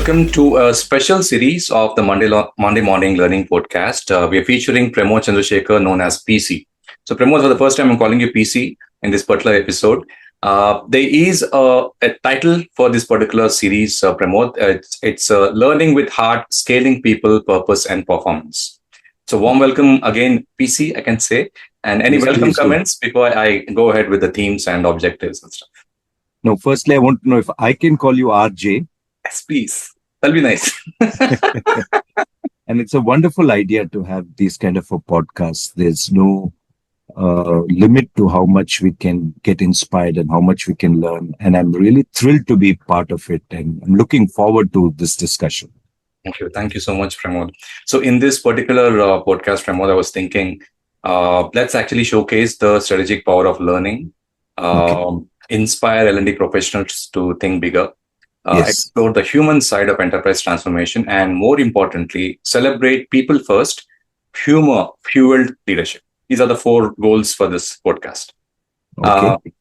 welcome to a special series of the Monday Morning Learning Podcast. We are featuring Pramod Chandrasekhar, known as PC. So, Pramod, for the first time, I'm calling you PC in this particular episode. There is a title for this particular series, Pramod. It's Learning with Heart, Scaling People, Purpose, and Performance. So, warm welcome again, PC, I can say. And any Yes, welcome please do. comments before I go ahead with the themes and objectives and stuff? No, firstly, I want to know if I can call you RJ. Yes, please. That'll be nice. And it's a wonderful idea to have these kind of a podcast. There's no limit to how much we can get inspired and how much we can learn. And I'm really thrilled to be part of it. And I'm looking forward to this discussion. Thank you. Thank you so much, Pramod. So in this particular podcast, Pramod, I was thinking, let's actually showcase the strategic power of learning, inspire L&D professionals to think bigger, Yes. explore the human side of enterprise transformation, and more importantly, celebrate people first, humor fueled leadership. These are the four goals for this podcast. Okay.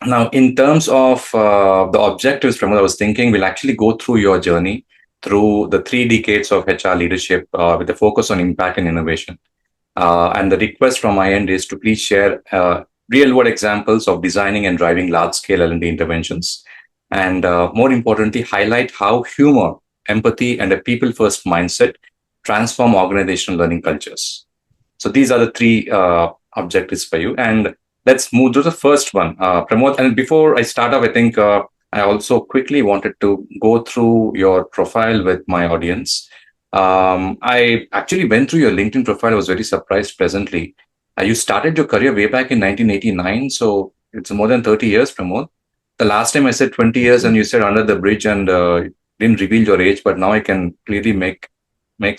Now, in terms of the objectives, Pramod, I was thinking we'll actually go through your journey through the 3 decades of HR leadership with a focus on impact and innovation. And the request from my end is to please share real-world examples of designing and driving large-scale L&D interventions. And more importantly, highlight how humor, empathy, and a people-first mindset transform organizational learning cultures. So these are the 3 objectives for you. And let's move to the first one, Pramod. And before I start off, I think I also quickly wanted to go through your profile with my audience. I actually went through your LinkedIn profile. I was very surprised pleasantly. You started your career way back in 1989. So it's more than 30 years, Pramod. The last time I said 20 years and you said under the bridge and didn't reveal your age, but now I can clearly make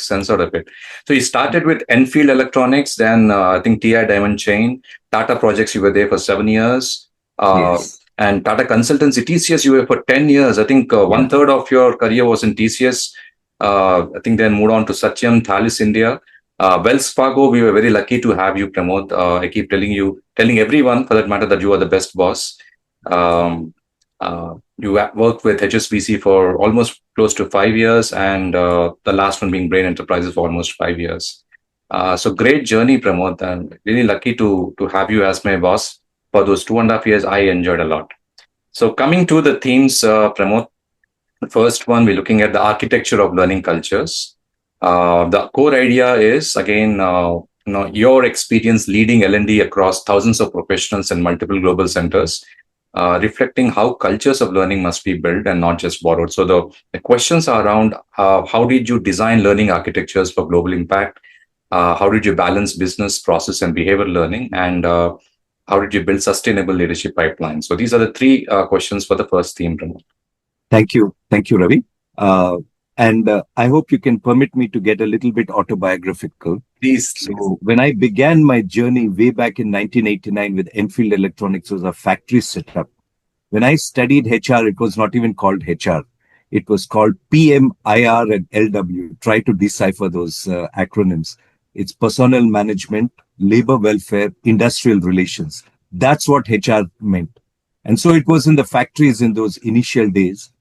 sense out of it. So you started with Enfield Electronics, then I think TI Diamond Chain, Tata Projects, you were there for 7 years. Yes. And Tata Consultancy, TCS, you were for 10 years. I think 1/3 of your career was in TCS. I think then moved on to Satyam, Thales India. Wells Fargo, we were very lucky to have you, Pramod. I keep telling everyone for that matter that you are the best boss. You worked with HSBC for almost close to 5 years, and the last one being Brain Enterprises for almost 5 years. So great journey, Pramod. I'm really lucky to have you as my boss. For those 2.5 years, I enjoyed a lot. So coming to the themes, Pramod, the first one, we're looking at the architecture of learning cultures. The core idea is, again, your experience leading L&D across thousands of professionals and multiple global centers, reflecting how cultures of learning must be built and not just borrowed. So the questions are around how did you design learning architectures for global impact? How did you balance business, process, and behavior learning? And how did you build sustainable leadership pipelines? So these are the 3 questions for the first theme, Pramod. Thank you. Thank you, Ravi. And I hope you can permit me to get a little bit autobiographical. Please. So when I began my journey way back in 1989 with Enfield Electronics, was a factory setup. When I studied HR, it was not even called HR. It was called PM, IR, and LW. Try to decipher those acronyms. It's personnel management, labor welfare, industrial relations. That's what HR meant. And so it was in the factories in those initial days.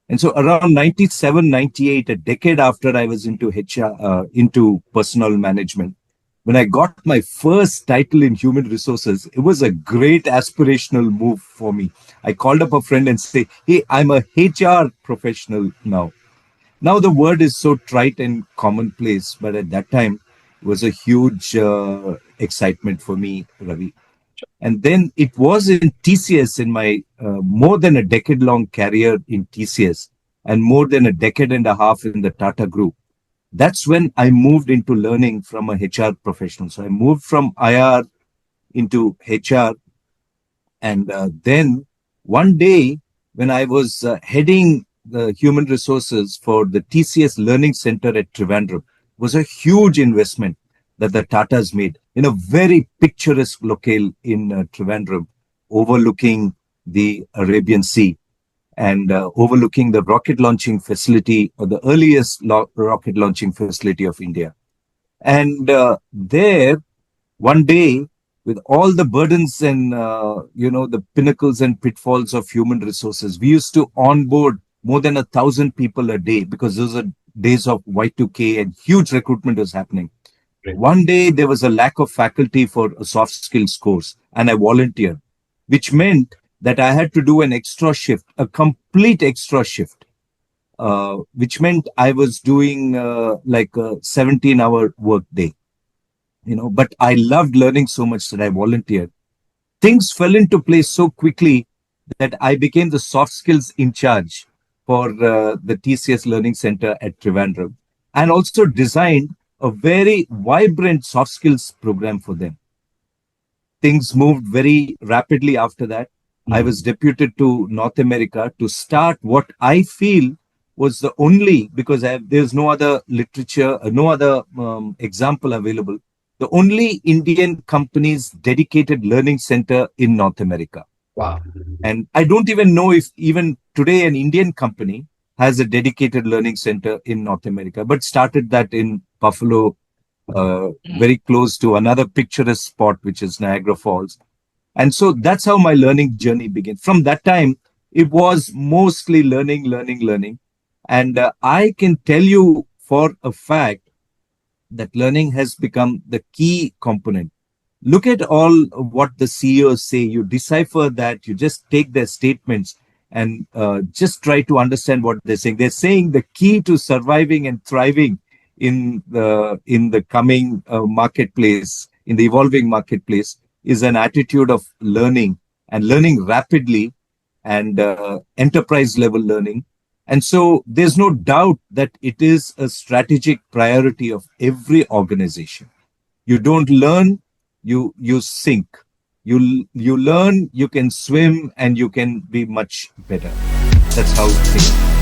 And so around 97, 98, a decade after I was into HR, into personnel management, when I got my first title in human resources, it was a great aspirational move for me. I called up a friend and say, hey, I'm a HR professional now. Now the word is so trite and commonplace, but at that time, it was a huge excitement for me, Ravi. And then it was in TCS, in my more than a decade-long career in TCS and more than a decade and a half in the Tata Group. That's when I moved into learning from a HR professional. So I moved from IR into HR. And then one day when I was heading the human resources for the TCS Learning Center at Trivandrum, was a huge investment that the Tatas made in a very picturesque locale in Trivandrum, overlooking the Arabian Sea and overlooking the rocket launching facility, or the earliest rocket launching facility of India. And there, one day, with all the burdens and, the pinnacles and pitfalls of human resources, we used to onboard more than 1,000 people a day, because those are days of Y2K and huge recruitment was happening. Great. One day there was a lack of faculty for a soft skills course, and I volunteered, which meant that I had to do an extra shift, a complete extra shift, which meant I was doing like a 17-hour work day, but I loved learning so much that I volunteered. Things fell into place so quickly that I became the soft skills in charge for the TCS Learning Center at Trivandrum, and also designed a very vibrant soft skills program for them. Things moved very rapidly after that. I was deputed to North America to start what I feel was the only, because there's no other literature, no other example available, the only Indian company's dedicated learning center in North America. Wow. And I don't even know if even today an Indian company has a dedicated learning center in North America, but started that in Buffalo, very close to another picturesque spot, which is Niagara Falls. And so that's how my learning journey began. From that time, it was mostly learning, learning, learning. And I can tell you for a fact that learning has become the key component. Look at all what the CEOs say. You decipher that, you just take their statements and just try to understand what they're saying. They're saying the key to surviving and thriving in the coming marketplace, in the evolving marketplace, is an attitude of learning, and learning rapidly, and enterprise level learning. And so there's no doubt that it is a strategic priority of every organization. You don't learn, you sink. You learn, you can swim, and you can be much better. That's how things.